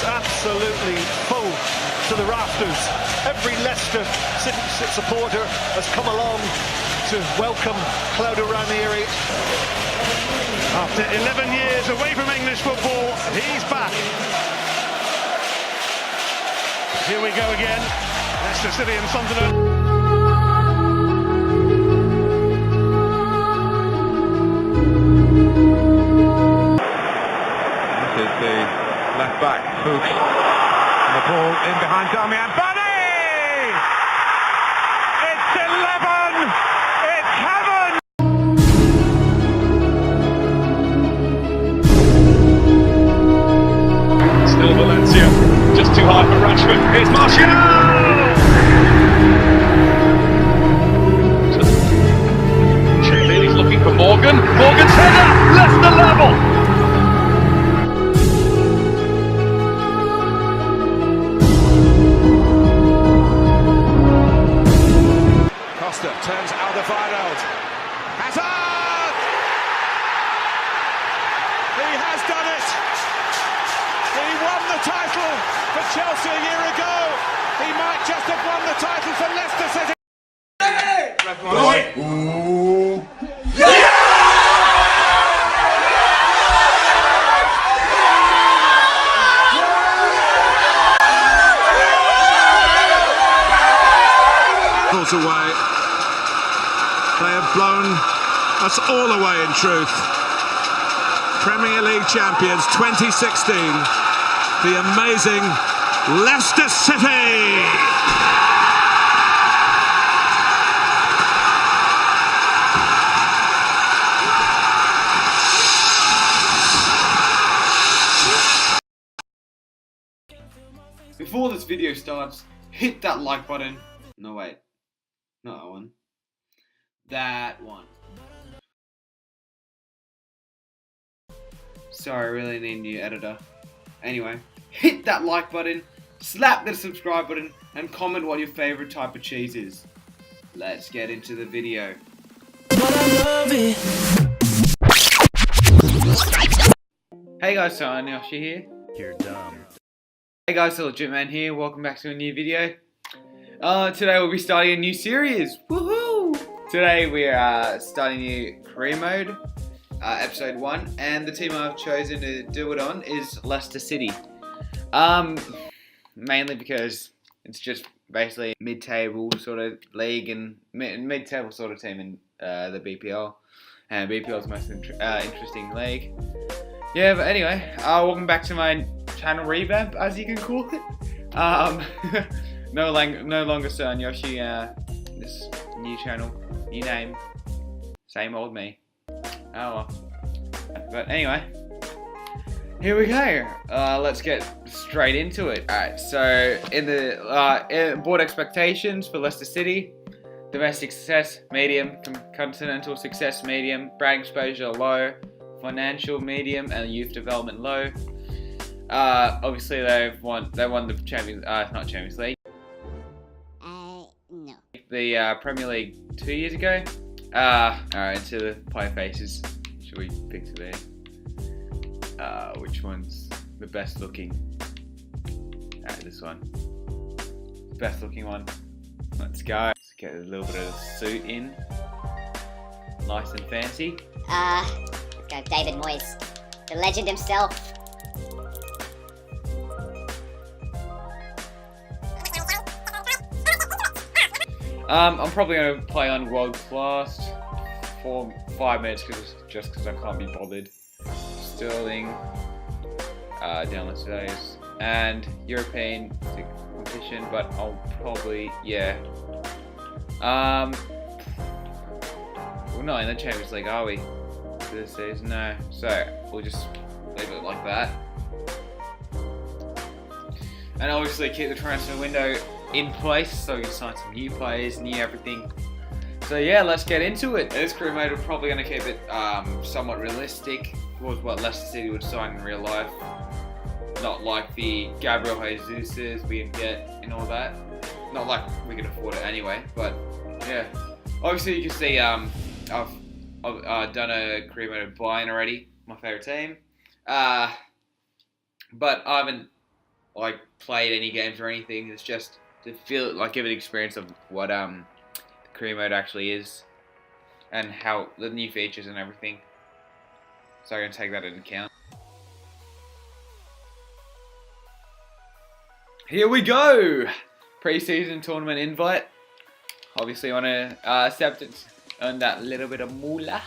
absolutely full to the rafters. Every Leicester City supporter has come along to welcome Claudio Ranieri. After 11 years away from English football, he's back. Here we go again, Leicester City and Sunderland. This is the left back, Fuchs, and the ball in behind Damian Bunny! It's 11! It's heaven! Still Valencia, just too hard for Rashford. Here's Martial! Clearly's looking for Morgan. Morgan's header! Leicester level! Turns Alderweireld. Hazard! He has done it! He won the title for Chelsea a year ago. He might just have won the title for Leicester City. Away. They have blown us all away in truth. Premier League champions 2016, the amazing Leicester City! Before this video starts, hit that like button. No, wait. Not that one. That one. Sorry, I really need a new editor. Anyway, hit that like button, slap the subscribe button, and comment what your favorite type of cheese is. Let's get into the video. Hey guys, serhanyoshi here. You're dumb. Hey guys, the Legit Man here. Welcome back to a new video. Today we'll be starting a new series. Woohoo! Today we are starting a new career mode, episode 1, and the team I've chosen to do it on is Leicester City. Mainly because it's just basically mid-table sort of league and mid-table sort of team in the BPL, and BPL is the most interesting league. Yeah, but anyway, welcome back to my channel revamp, as you can call it. No longer serhanyoshi, this new channel, new name, same old me. Oh well. But anyway, here we go. Let's get straight into it. Alright, so in the board expectations for Leicester City: domestic success, medium; continental success, medium; brand exposure, low; financial, medium; and youth development, low. Obviously they won the not Champions League. No. The Premier League 2 years ago. Alright, into the player faces. Should we pick today? Which one's the best looking? Alright, this one. Best looking one. Let's go. Let's get a little bit of suit in. Nice and fancy. Let's go David Moyes, the legend himself. I'm probably going to play on world class for 5 minutes just because I can't be bothered. Sterling, download days, and European competition, but I'll probably, yeah. We're not in the Champions League, are we? This season, no. So we'll just leave it like that. And obviously keep the transfer window in place, so you sign some new players, new everything. So yeah, let's get into it. This career mode, we're probably going to keep it somewhat realistic towards what Leicester City would sign in real life. Not like the Gabriel Jesus's we can get and all that. Not like we can afford it anyway, but yeah. Obviously you can see I've done a career mode of Bayern already, my favourite team. But I haven't like played any games or anything. It's just to feel like give an experience of what the career mode actually is and how the new features and everything. So I'm gonna take that into account. Here we go! Pre-season tournament invite. Obviously I want to accept it, earn that little bit of moolah.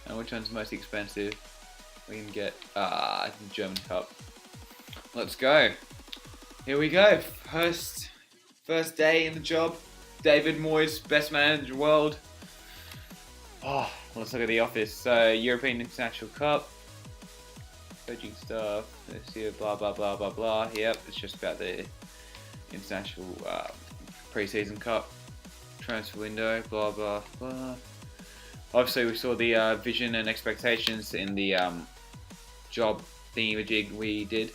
And which one's most expensive? We can get the German Cup. Let's go. Here we go. First day in the job. David Moyes, best manager in the world. Oh, let's look at the office. So European International Cup. Coaching stuff. Let's see, blah blah blah blah blah. Yep, it's just about the international pre-season cup. Transfer window. Blah blah blah. Obviously, we saw the vision and expectations in the job thingy we did.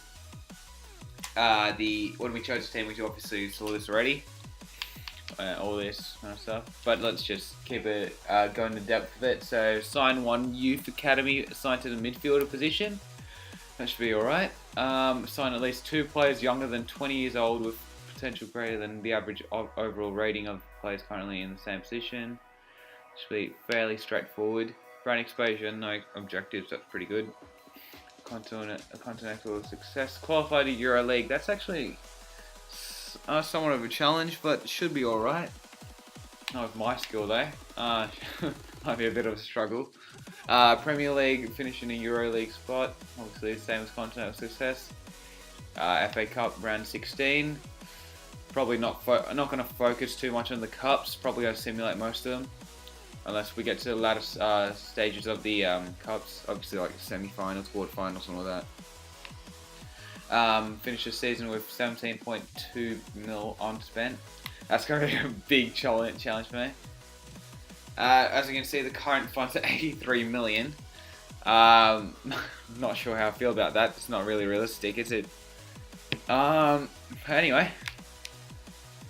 When we chose the team, we obviously saw this already. All this kind of stuff. But let's just keep it going into depth with it. So, sign one youth academy assigned to the midfielder position. That should be alright. Sign at least 2 players younger than 20 years old with potential greater than the average overall rating of players currently in the same position. Should be fairly straightforward. Brand exposure, no objectives, that's pretty good. Continental success. Qualified to EuroLeague, that's actually somewhat of a challenge, but should be alright. Not with my skill though. Might be a bit of a struggle. Premier League, finishing a EuroLeague spot. Obviously the same as Continental success. FA Cup, round 16. Probably not going to focus too much on the cups. Probably going to simulate most of them. Unless we get to the latter stages of the cups, obviously like semi-finals, quarter-finals and all that. Finish the season with 17.2 mil on spent. That's going to be a big challenge for me. As you can see, the current funds are 83 million. Not sure how I feel about that. It's not really realistic, is it? Anyway,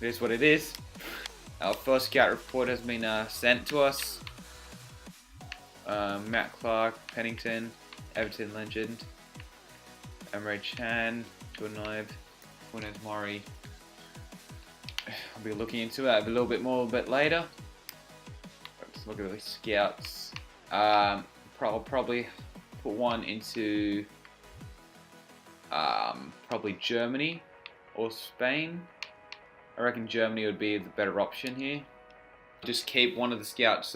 it is what it is. Our first scout report has been sent to us. Matt Clark, Pennington, Everton legend, Emre Can, Jordan Ibe, Funes Mori. I'll be looking into that a little bit more a bit later. Let's look at the scouts. Probably put one into probably Germany or Spain. I reckon Germany would be the better option here. Just keep one of the scouts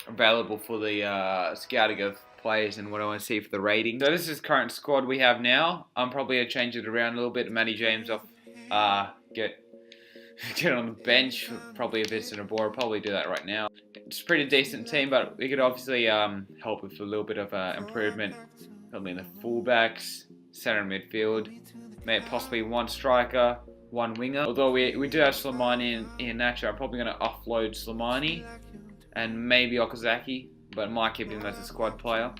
available for the scouting of players and what I want to see for the rating. So this is current squad we have now. I'm probably going to change it around a little bit. Matty James off, get on the bench. Probably if it's an Abora, I'll probably do that right now. It's a pretty decent team, but we could obviously help with a little bit of improvement. Probably in the fullbacks, centre midfield, maybe possibly one striker, one winger. Although we do have Slimani and Nacho, I'm probably going to offload Slimani and maybe Okazaki, but might keep him as a squad player.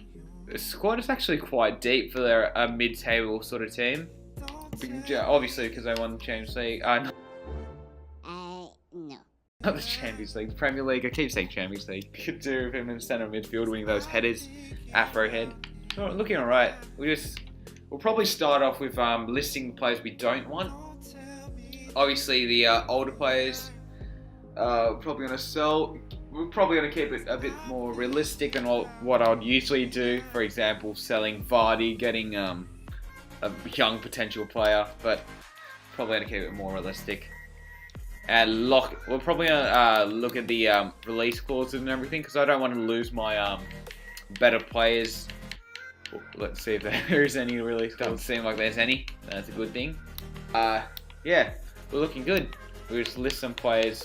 The squad is actually quite deep for their mid-table sort of team. Obviously because they won the Champions League. No. Not the Champions League, the Premier League. I keep saying Champions League. You could do with him in centre midfield winning those headers, Afro head. Oh, looking alright. We'll probably start off with listing the players we don't want. Obviously, the older players, probably going to sell. We're probably going to keep it a bit more realistic than what I would usually do. For example, selling Vardy, getting a young potential player, but probably going to keep it more realistic. And we're probably going to look at the release clauses and everything, because I don't want to lose my better players. Let's see if there is any release. Doesn't seem like there's any. That's a good thing. Yeah. We're looking good. We'll just list some players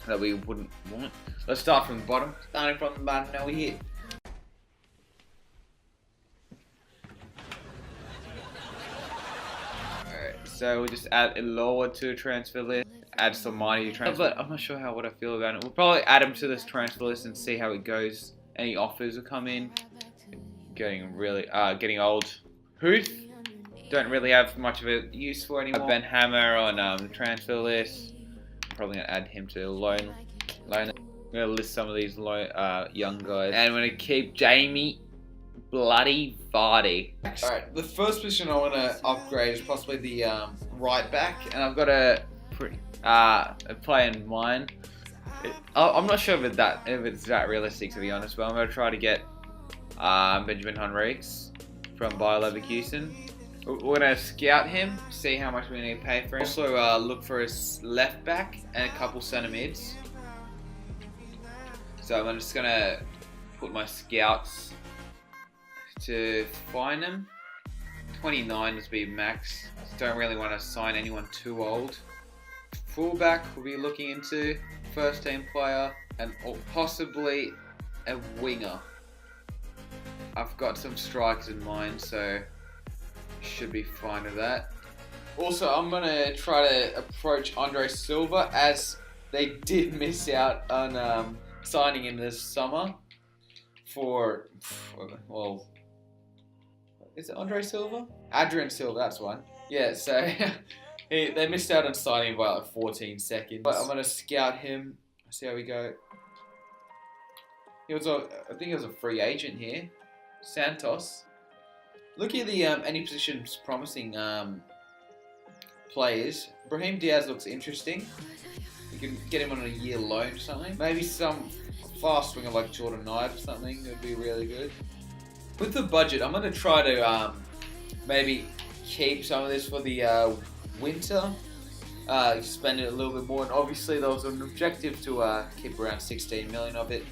that we wouldn't want. Let's start from the bottom. Starting from the bottom, now we're here. Alright, so we'll just add Iloa to a transfer list. Add Slimani to transfer. But I'm not sure what I feel about it. We'll probably add him to this transfer list and see how it goes. Any offers will come in. Getting old. Huth. Don't really have much of a use for anymore. Ben Hammer on the transfer list. I'm probably going to add him to loan. I'm going to list some of these young guys. And I'm going to keep Jamie bloody Vardy. Alright, the first position I want to upgrade is possibly the right back, and I've got a play in mind. I'm not sure if it's that realistic, to be honest, but I'm going to try to get Benjamin Henriques from Bayer Leverkusen. We're going to scout him, see how much we need to pay for him. Also look for his left back and a couple centre mids. So I'm just going to put my scouts to find him. 29 is be max. Don't really want to sign anyone too old. Fullback we'll be looking into, first team player, and possibly a winger. I've got some strikers in mind, so should be fine with that. Also, I'm going to try to approach Andre Silva, as they did miss out on signing him this summer for, well, is it Andre Silva? Adrian Silva, that's one. Yeah, so they missed out on signing him by like 14 seconds. But I'm going to scout him, see how we go. I think he was a free agent here. Santos. Looking at the any positions promising players, Brahim Diaz looks interesting. You can get him on a year loan or something. Maybe some fast winger like Jordan Knight or something would be really good. With the budget, I'm going to try to maybe keep some of this for the winter. Spend it a little bit more, and obviously there was an objective to keep around 16 million of it.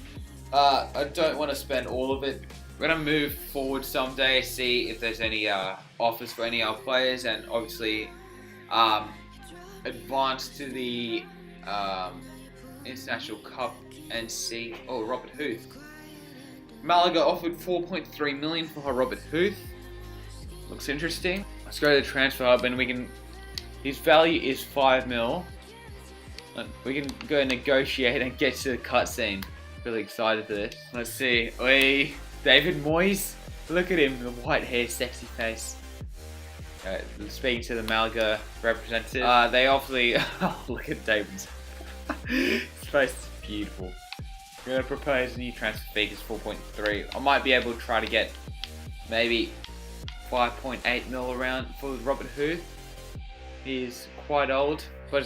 I don't want to spend all of it. We're going to move forward someday, see if there's any offers for any of our players, and obviously advance to the International Cup and see... Oh, Robert Huth. Malaga offered 4.3 million for Robert Huth. Looks interesting. Let's go to the transfer hub, and we can... His value is 5 mil. We can go negotiate and get to the cutscene. Really excited for this. Let's see. David Moyes. Look at him, the white hair, sexy face. Speaking to the Malaga representative. They obviously... Oh, look at David's. His face is beautiful. We're going to propose a new transfer fee, is 4.3. I might be able to try to get maybe 5.8 mil around for Robert Huth. He's quite old, but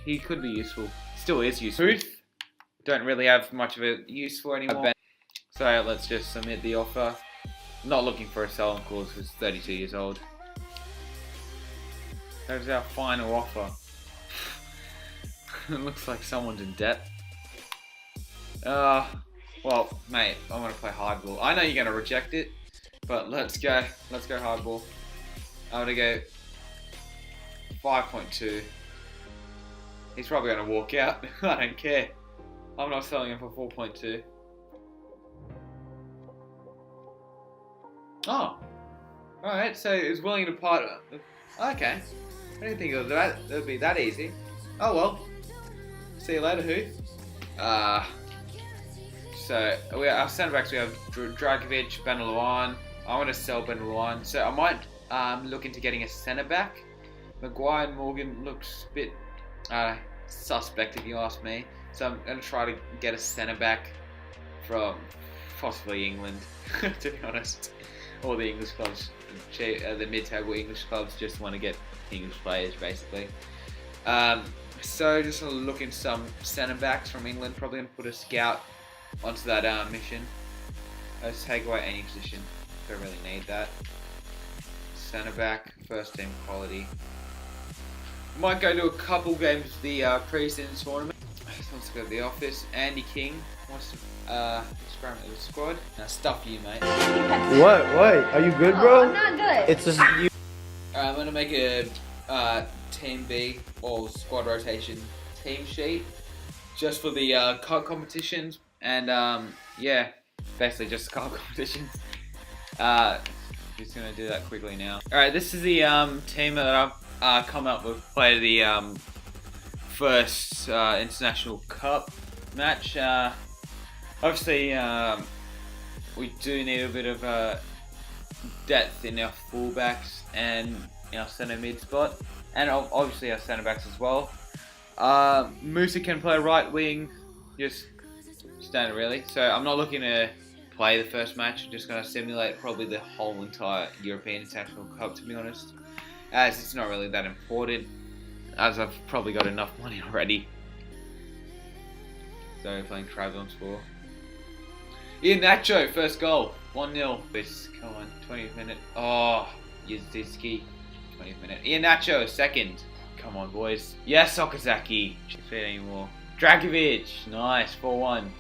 he could be useful. Still is useful. Huth, don't really have much of a use for anymore. So let's just submit the offer. Not looking for a sell-on clause because he's 32 years old. That was our final offer. It looks like someone's in debt. Well, mate, I'm gonna play hardball. I know you're gonna reject it, but let's go hardball. I'm gonna go 5.2. He's probably gonna walk out. I don't care. I'm not selling him for 4.2. Oh, alright, so he's willing to part. Okay, I didn't think it would be that easy. Oh well. See you later, Huth. So our centre backs, we have Dragovic, Benalouan. I want to sell Benalouan, so I might look into getting a centre back. Maguire and Morgan looks a bit suspect if you ask me. So I'm going to try to get a centre back from possibly England, to be honest. All the English clubs, the mid-table English clubs just want to get English players, basically. So just going to look into some centre backs from England. Probably going to put a scout onto that mission. Let's take away any position. Don't really need that. Centre back, first team quality. Might go to a couple games of the pre-season tournament. Let's go to the office. Andy King wants to experiment with the squad. Now stuff you, mate. What? Are you good, bro? I'm not good. It's just you. I'm gonna make a Team B or squad rotation team sheet just for the cup competitions, and yeah, basically just cup competitions. Just gonna do that quickly now. All right, this is the team that I've come up with. Play the first international cup match. Obviously, we do need a bit of depth in our fullbacks and our centre mid spot, and obviously our centre backs as well. Musa can play right wing, just standard really. So I'm not looking to play the first match. I'm just going to simulate probably the whole entire European International Cup, to be honest, as it's not really that important, as I've probably got enough money already. So playing Trabzonspor. Ian Nacho, first goal, 1-0. Come on, 20th minute. Oh, Yuzditsky, 20th minute. Ian Nacho, second. Come on, boys. Yes, Okazaki. Can't fit anymore. Dragovic, nice, 4-1.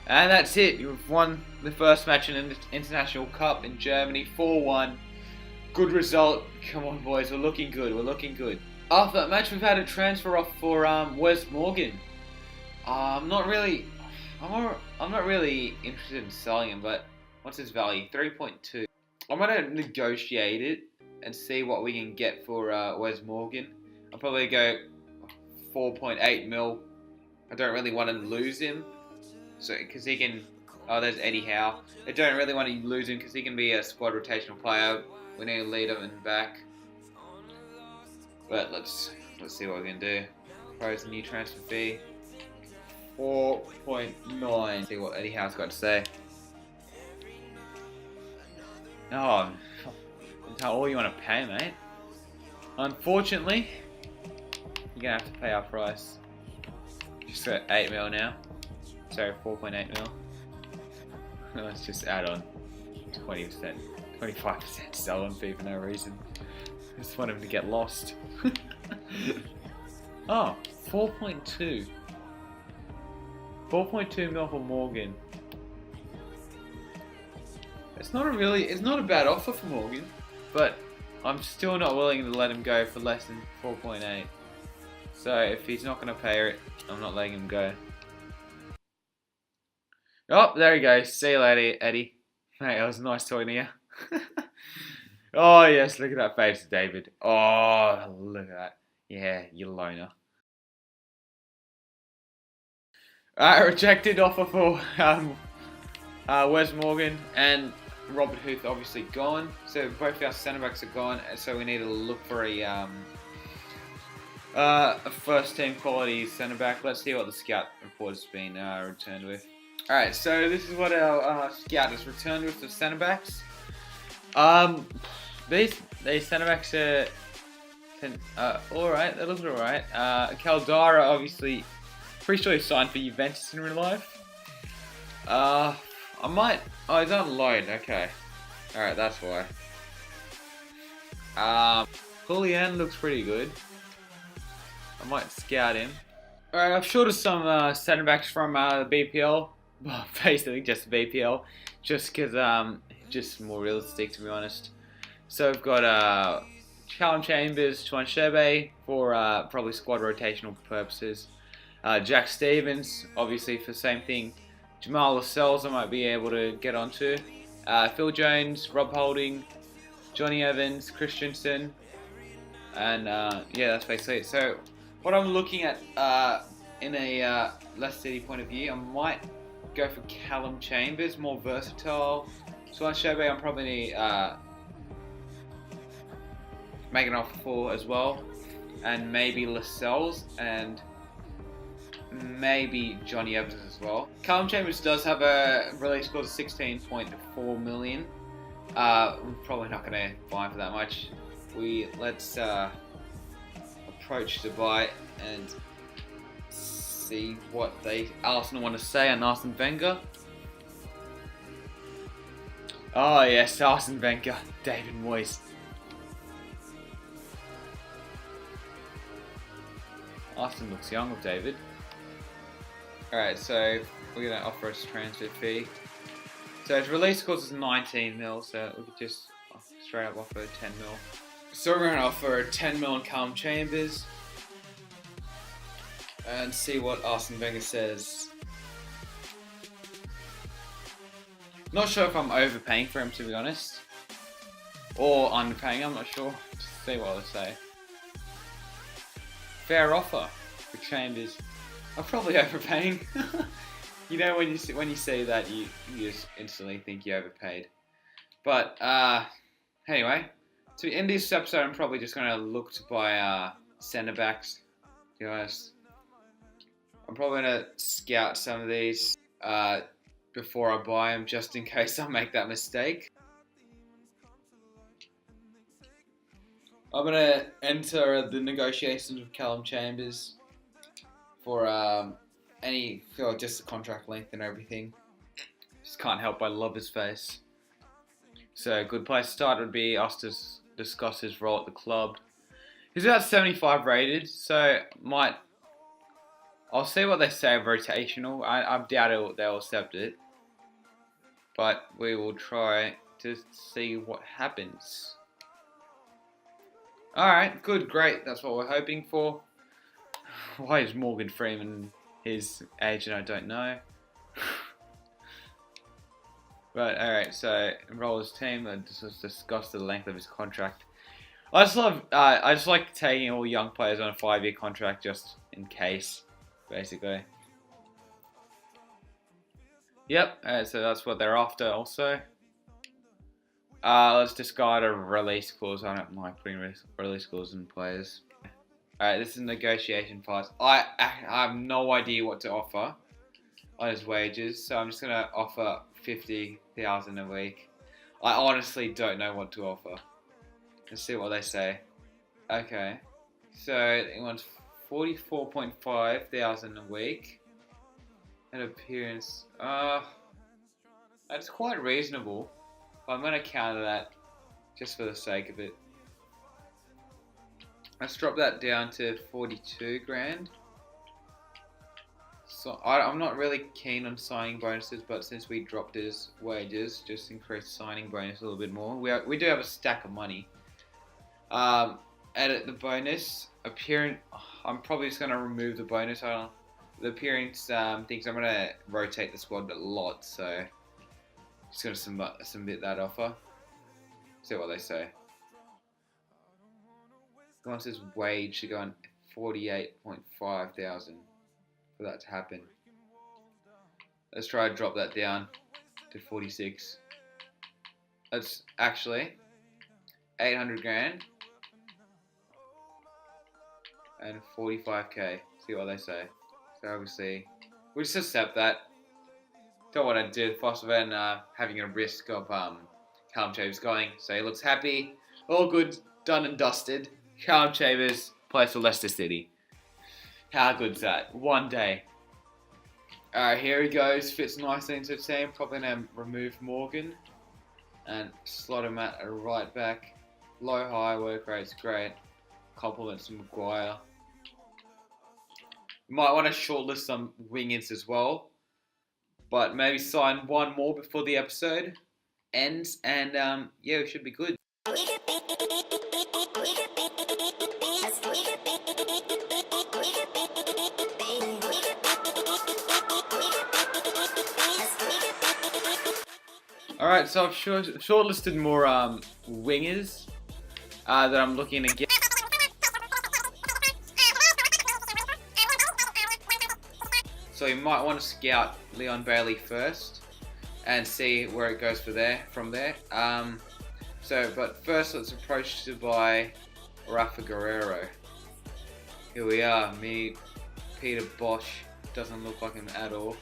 And that's it. You've won the first match in the International Cup in Germany, 4-1. Good result. Come on, boys. We're looking good. We're looking good. After that match, we've had a transfer off for Wes Morgan. I'm not really interested in selling him, but what's his value? 3.2. I'm gonna negotiate it and see what we can get for Wes Morgan. I'll probably go 4.8 mil. I don't really want to lose him, so because he can. Oh, there's Eddie Howe. I don't really want to lose him because he can be a squad rotational player. We need to lead him in back. But let's see what we can do. Pros new transfer fee 4.9. See what Eddie Howe's got to say. Oh, that's all you want to pay, mate. Unfortunately, you're gonna have to pay our price. Just got 8 mil now. So 4.8 mil. Let's just add on 20%, 25% sell-on fee for no reason. I just want him to get lost. Oh, 4.2. 4.2 mil for Morgan. It's not a bad offer for Morgan, but I'm still not willing to let him go for less than 4.8. So if he's not going to pay it, I'm not letting him go. Oh, there he goes. See you later, Eddie. Mate, it was nice talking to you. Oh yes, look at that face of David. Oh, look at that. Yeah, you loner. Rejected offer for Wes Morgan and Robert Huth, obviously gone. So both our centre backs are gone. So we need to look for a first team quality centre back. Let's see what the scout report has been returned with. All right, so this is what our scout has returned with the centre backs. These centre backs are alright. They look alright. Caldara, obviously, pretty sure he signed for Juventus in real life. I might. Oh, he's on loan. Okay. Alright, that's why. Julian looks pretty good. I might scout him. Alright, I've shorted some centre backs from the BPL. Well, basically just the BPL, just because just more realistic, to be honest. So we've got Callum Chambers, Tuanchebe for probably squad rotational purposes. Jack Stevens, obviously for the same thing. Jamal Lascelles I might be able to get onto. Phil Jones, Rob Holding, Johnny Evans, Christensen, and yeah, that's basically it. So what I'm looking at in a Leicester City point of view, I might go for Callum Chambers, more versatile. Tuanchebe I'm probably make an offer for as well, and maybe Lascelles and maybe Johnny Evans as well. Callum Chambers does have a release clause of 16.4 million. We're probably not going to buy him for that much. Let's approach Dubai and see what Arsenal want to say on Arsene Wenger. Oh yes, Arsene Wenger, David Moyes. Arsene looks young with David. Alright, so we're going to offer us a transfer fee. So his release cost is 19 mil, so we could just straight up offer 10 mil. So we're going to offer 10 mil on Callum Chambers and see what Arsene Wenger says. Not sure if I'm overpaying for him, to be honest, or underpaying. I'm not sure. Just see what they say. Fair offer for Chambers. I'm probably overpaying. You know, when you see that, you just instantly think you overpaid. But anyway, to end this episode, I'm probably just going to look to buy centre backs. To be honest, I'm probably going to scout some of these before I buy him, just in case I make that mistake. I'm going to enter the negotiations with Callum Chambers for just the contract length and everything. Just can't help but love his face. So a good place to start would be us to discuss his role at the club. He's about 75 rated, so I'll see what they say of rotational. I doubt they'll accept it, but we will try to see what happens. Alright, good, great, that's what we're hoping for. Why is Morgan Freeman his agent, I don't know. But alright, so enroll his team and just discuss the length of his contract. I just like taking all young players on a 5-year contract just in case, basically. Yep, alright, so that's what they're after also. Let's discard a release clause. I don't like putting release clauses in players. Alright, this is negotiation files. I have no idea what to offer on his wages, so I'm just gonna offer 50,000 a week. I honestly don't know what to offer. Let's see what they say. Okay, so he wants 44.5 thousand a week. An appearance. That's quite reasonable. I'm gonna counter that just for the sake of it. Let's drop that down to 42 grand. So I'm not really keen on signing bonuses, but since we dropped his wages, just increase signing bonus a little bit more. We do have a stack of money. Edit the bonus. Appearance. I'm probably just gonna remove the bonus. The appearance things. I'm gonna rotate the squad a lot, so just gonna submit that offer. See what they say. He wants his wage to go on 48.5 thousand for that to happen. Let's try to drop that down to 46. That's actually 800 grand and 45k. See what they say. So obviously, we just accept that. Don't want to do it faster than having a risk of Callum Chambers going. So he looks happy. All good, done and dusted. Callum Chambers plays for Leicester City. How good's that? One day. Alright, here he goes. Fits nicely into the team. Probably going to remove Morgan and slot him at a right back. Low high work rate's great. Compliments to Maguire. Might want to shortlist some wingers as well, but maybe sign one more before the episode ends, and yeah, we should be good. Alright, so I've shortlisted more wingers that I'm looking to get. So you might want to scout Leon Bailey first and see where it goes from there. But first let's approach to buy Rafa Guerreiro. Here we are, Peter Bosch, doesn't look like him at all.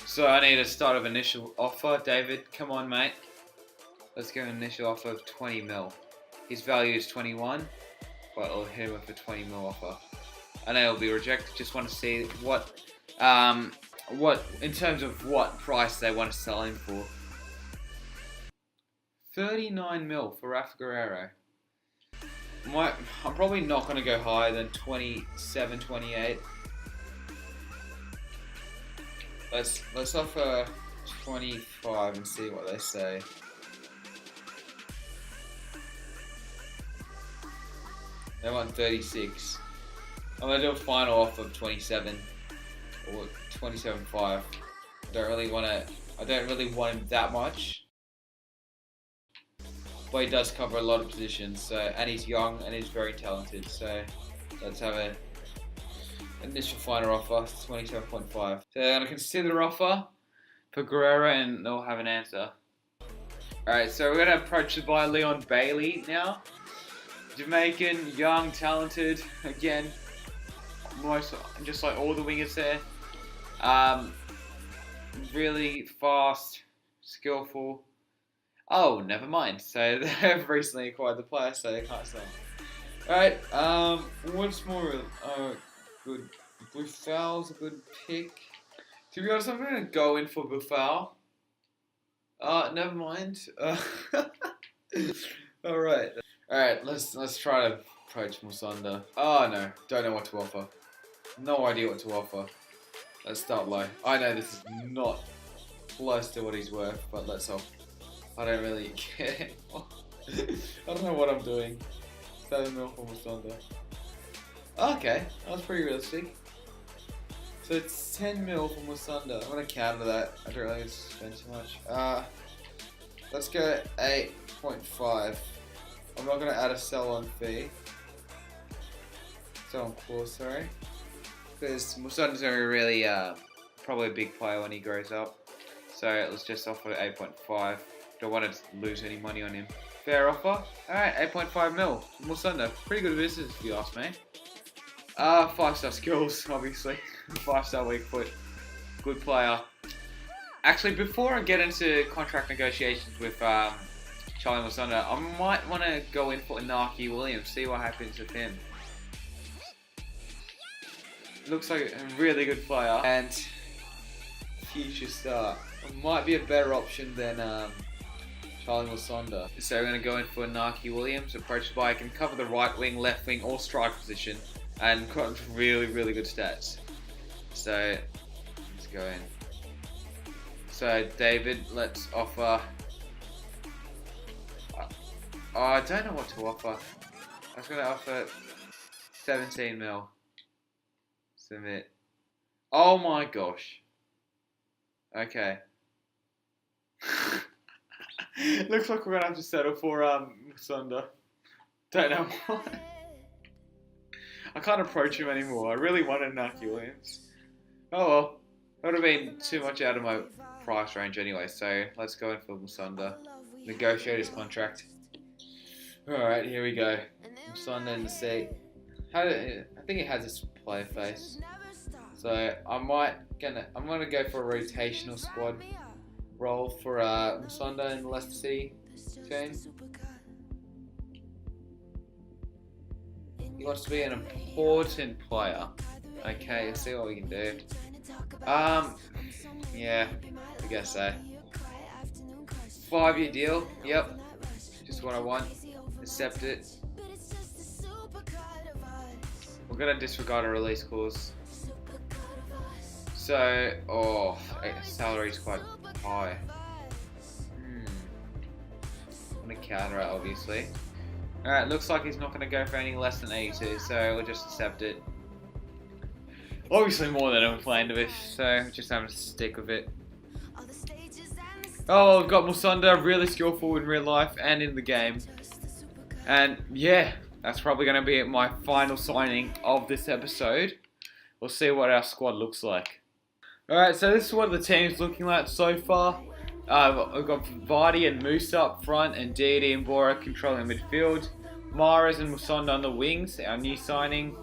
So I need a start of initial offer. David, come on mate. Let's give an initial offer of 20 mil. His value is 21, but I'll hit him with a 20 mil offer. I know it'll be rejected, just want to see what in terms of what price they want to sell him for. 39 mil for Rafa Guerreiro. I'm probably not going to go higher than 27, 28. Let's offer 25 and see what they say. They want 36. I'm gonna do a final offer of 27 or 27.5. I don't really want him that much, but he does cover a lot of positions. So, and he's young and he's very talented. So let's have an initial final offer, 27.5. So they're gonna consider the offer for Guerrero and they'll have an answer. All right, so we're gonna approach to buy Leon Bailey now. Jamaican, young, talented, again. Just like all the wingers there. really fast, skillful. Oh, never mind. So they've recently acquired the player, so they can't sell him. Alright, what's more? Good. Buffoul's a good pick. To be honest, I'm going to go in for Buffoul. Never mind. Alright. Alright, let's try to approach Musonda. Oh no, don't know what to offer. No idea what to offer. Let's start low. I know this is not close to what he's worth, but let's hope. I don't really care. I don't know what I'm doing. 7 mil for Musonda. Okay, that was pretty realistic. So it's 10 mil for Musonda. I'm gonna counter that. I don't really spend too much. Let's go 8.5. I'm not gonna add a sell-on fee. Sell-on clause, sorry. Because Musonda's gonna be really probably a big player when he grows up. So let's just offer 8.5. Don't want to lose any money on him. Fair offer. Alright, 8.5 mil. Musonda. Pretty good business if you ask me. 5-star skills, obviously. 5-star weak foot. Good player. Actually, before I get into contract negotiations with Charlie Musonda, I might want to go in for Inaki Williams, see what happens with him. Looks like a really good player and future star. It might be a better option than Charlie Musonda. So we're going to go in for Inaki Williams, approached by, can cover the right wing, left wing, or strike position, and got really, really good stats. So let's go in. So David, let's offer. Oh, I don't know what to offer. I was going to offer 17 mil. Submit. Oh my gosh. Okay. Looks like we're gonna have to settle for Musonda. Don't know why. I can't approach him anymore. I really wanted Inaki Williams. Oh well. That would have been too much out of my price range anyway, so let's go in for Musonda. Negotiate his contract. Alright, here we go. Musonda in the seat. I think it has this player face. So I'm gonna go for a rotational squad role for Musonda in the Leicester City team. He wants to be an important player. Okay, let's see what we can do. Yeah, I guess so. 5-year deal. Yep, just what I want. Accept it. We're gonna disregard a release clause. So, salary's quite high. I'm gonna counter it, obviously. Alright, looks like he's not gonna go for any less than 82, so we'll just accept it. Obviously more than I'm planned with, so just having to stick with it. Oh, I've got Musonda, really skillful in real life and in the game. And yeah, that's probably going to be my final signing of this episode. We'll see what our squad looks like. Alright, so this is what the team's looking like so far. We've got Vardy and Moose up front, and Didi and Bora controlling midfield. Mahrez and Musonda on the wings, our new signing.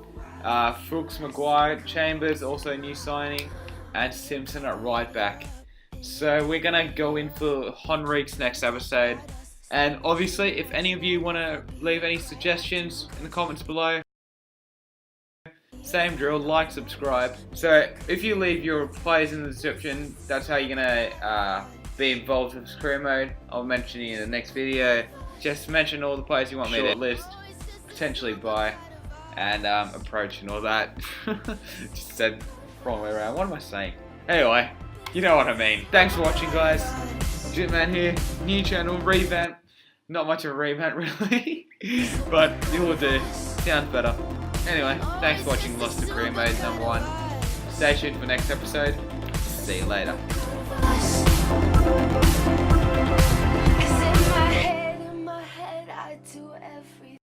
Fuchs, Maguire, Chambers, also a new signing. And Simpson at right back. So we're going to go in for Henrique's next episode. And obviously, if any of you want to leave any suggestions in the comments below, same drill, like, subscribe. So if you leave your players in the description, that's how you're going to be involved with this career mode. I'll mention you in the next video. Just mention all the players you want me to list, potentially buy, and approach and all that. Just said wrong way around. What am I saying? Anyway, you know what I mean. Thanks for watching, guys. Jitman here, new channel, revamp. Not much of a revamp really, but it will do. Sounds better. Anyway, thanks for watching Leicester Career Mode #1. Stay tuned for next episode. See you later. In my head, I do